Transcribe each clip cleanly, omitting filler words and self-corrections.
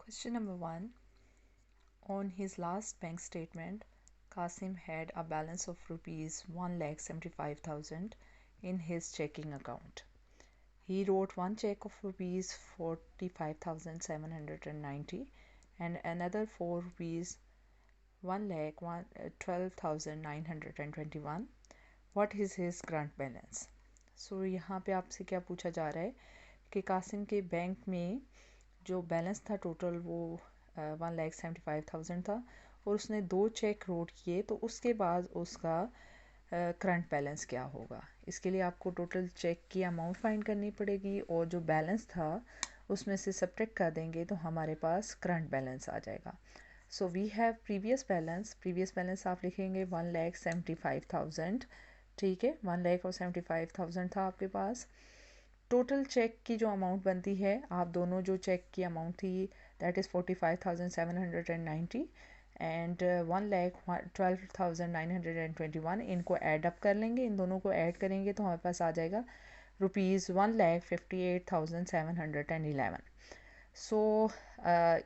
Question number 1. On his last bank statement, Qasim had a balance of rupees 1,75,000 in his checking account. He wrote one check of rupees 45,790 and another for rupees 1,12,921. What is his current balance? So यहाँ पे आपसे क्या पूछा जा रहा है कि कासिम के बैंक में जो बैलेंस था टोटल वो 1,75,000 था और उसने 2 चेक रोड किए, तो उसके बाद उसका करंट बैलेंस क्या होगा। इसके लिए आपको टोटल चेक की अमाउंट फाइंड करनी पड़ेगी और जो बैलेंस था उसमें से सब्ट्रैक्ट कर देंगे तो हमारे पास करंट बैलेंस आ जाएगा। So we have previous balance आप लिखेंगे 1,75,000। ठीक है, 1,75,000 था आपके पास। टोटल चेक की जो अमाउंट बनती है, आप दोनों जो चेक की अमाउंट थी दैट इज़ 45,790 एंड 1,12,921, इनको ऐड अप कर लेंगे। इन दोनों को ऐड करेंगे तो हमारे पास आ जाएगा रुपीज़ 1,58,711। सो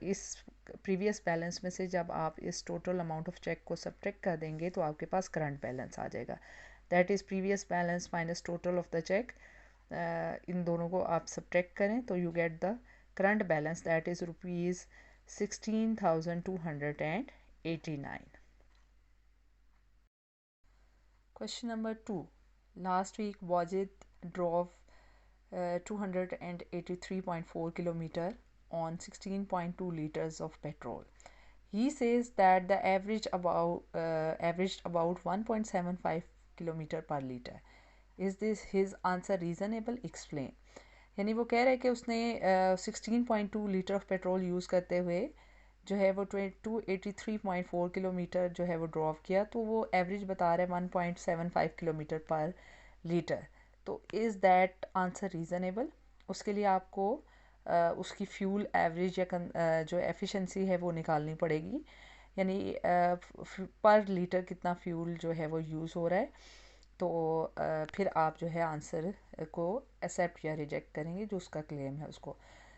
इस प्रीवियस बैलेंस में से जब आप इस टोटल अमाउंट ऑफ चेक को सब्ट्रैक्ट कर देंगे तो आपके पास करंट बैलेंस आ जाएगा। That is previous balance minus total of the cheque. इन दोनों को आप सब्ट्रैक्ट करें तो you get the current balance that is rupees 16,289. Question number 2. Last week Wajid drove 283.4 kilometer on 16.2 liters of petrol. He says that the averaged about 1.75 kilometer per liter. Is this his answer reasonable? Explain. यानी वो कह रहे हैं कि उसने 16.2 litre of petrol use करते हुए जो है वो 283.4 किलोमीटर जो है वो ड्रॉप किया, तो वो एवरेज बता रहा है 1.75 किलोमीटर पर लीटर। तो इज़ दैट आंसर रीज़नेबल? उसके लिए आपको उसकी फ्यूल एवरेज या जो एफिशिएंसी है वो निकालनी पड़ेगी, यानी पर लीटर कितना फ्यूल जो है वो यूज़ हो रहा है। तो फिर आप जो है आंसर को एक्सेप्ट या रिजेक्ट करेंगे जो उसका क्लेम है उसको।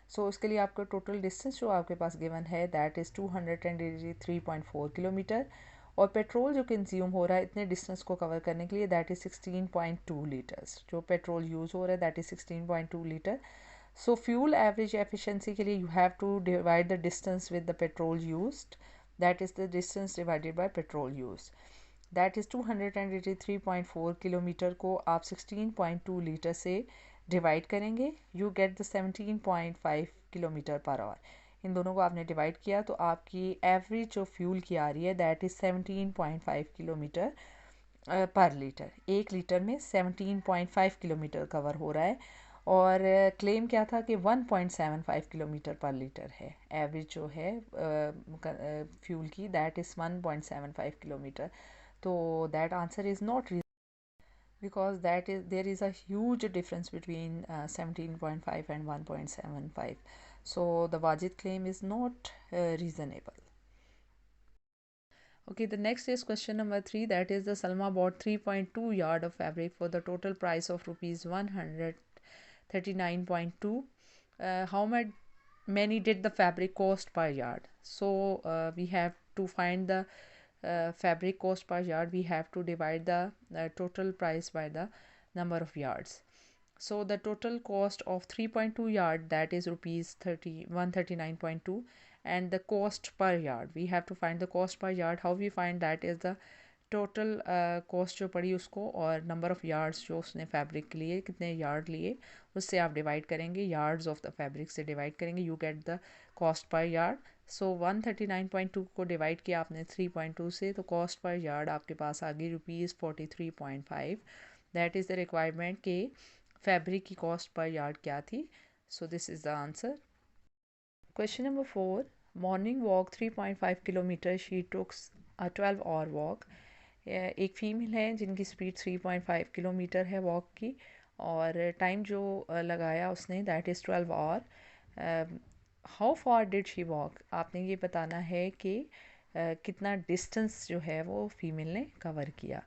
सो उसके लिए आपका टोटल डिस्टेंस जो आपके पास गिवन है दैट इज़ 283.4 किलोमीटर और पेट्रोल जो कंज्यूम हो रहा है इतने डिस्टेंस को कवर करने के लिए दैट इज़ 16.2 लीटर्स। जो पेट्रोल यूज़ हो रहा है that is 16.2 litre. So fuel average efficiency के लिए you have to divide the distance with the petrol used, that is the distance divided by petrol use, that is 283.4 kilometre को आप 16.2 litre से divide करेंगे, you get the 17.5 kilometre per hour. इन दोनों को आपने डिवाइड किया तो आपकी एवरेज जो फ्यूल की आ रही है दैट इज़ 17.5 किलोमीटर पर लीटर। 1 लीटर में 17.5 किलोमीटर कवर हो रहा है और क्लेम क्या था कि 1.75 किलोमीटर पर लीटर है एवरेज जो है फ्यूल की, दैट इज़ 1.75 किलोमीटर। तो that answer is not because that is there is a huge difference between 17.5 and 1.75. So the Wajid claim is not reasonable. Okay, the next is question number 3, that is the Salma bought 3.2 yard of fabric for the total price of rupees 139.2. How many did the fabric cost per yard? So we have to find the fabric cost per yard. We have to divide the total price by the number of yards. So the total cost of 3.2 yard that is rupees 139.2, and the cost per yard we have to find the cost per yard. How we find that is the total cost जो पड़ी उसको और number of yards जो उसने fabric के लिए कितने yard लिए उससे आप डिवाइड करेंगे, यार्ड्स ऑफ द फैब्रिक से डिवाइड करेंगे, you get the cost per yard. So 139.2 को डिवाइड किया आपने 3.2 से, तो कॉस्ट पर यार्ड आपके पास आ गई rupees 43.5। That is the requirement के फैब्रिक की कॉस्ट पर यार्ड क्या थी। So this is the answer. Question number 4, morning walk 3.5 kilometre, she tooks a 12 hour walk. एक फ़ीमेल है जिनकी स्पीड 3.5 किलोमीटर है वॉक की और टाइम जो लगाया उसने that is 12 hour. How far did she walk? आपने ये बताना है कि कितना डिस्टेंस जो है वो फीमेल ने कवर किया।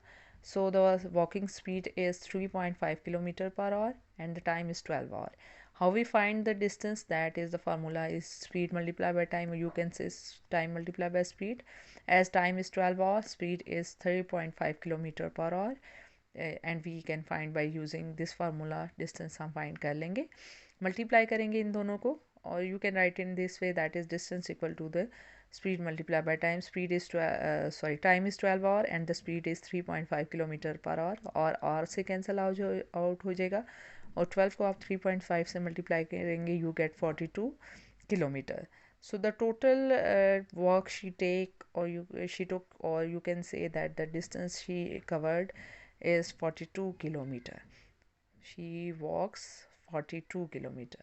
So the walking speed is 3.5 kilometre per hour and the time is 12 hour. How we find the distance? That is, the formula is speed multiplied by time, or you can say time multiplied by speed. As time is 12 hours, speed is 3.5 kilometer per hour, and we can find by using this formula distance हम find कर लेंगे, multiply करेंगे इन दोनों को, or you can write in this way, that is distance equal to the speed multiplied by time. Speed is time is 12 hour and the speed is 3.5 kilometre per our, और R से cancel out हो जाएगा, और 12 को आप 3.5 से multiply करेंगे, you get 42 kilometer. So the total walk she took, or you can say that the distance she covered is 42 kilometer. She walks 42 kilometer.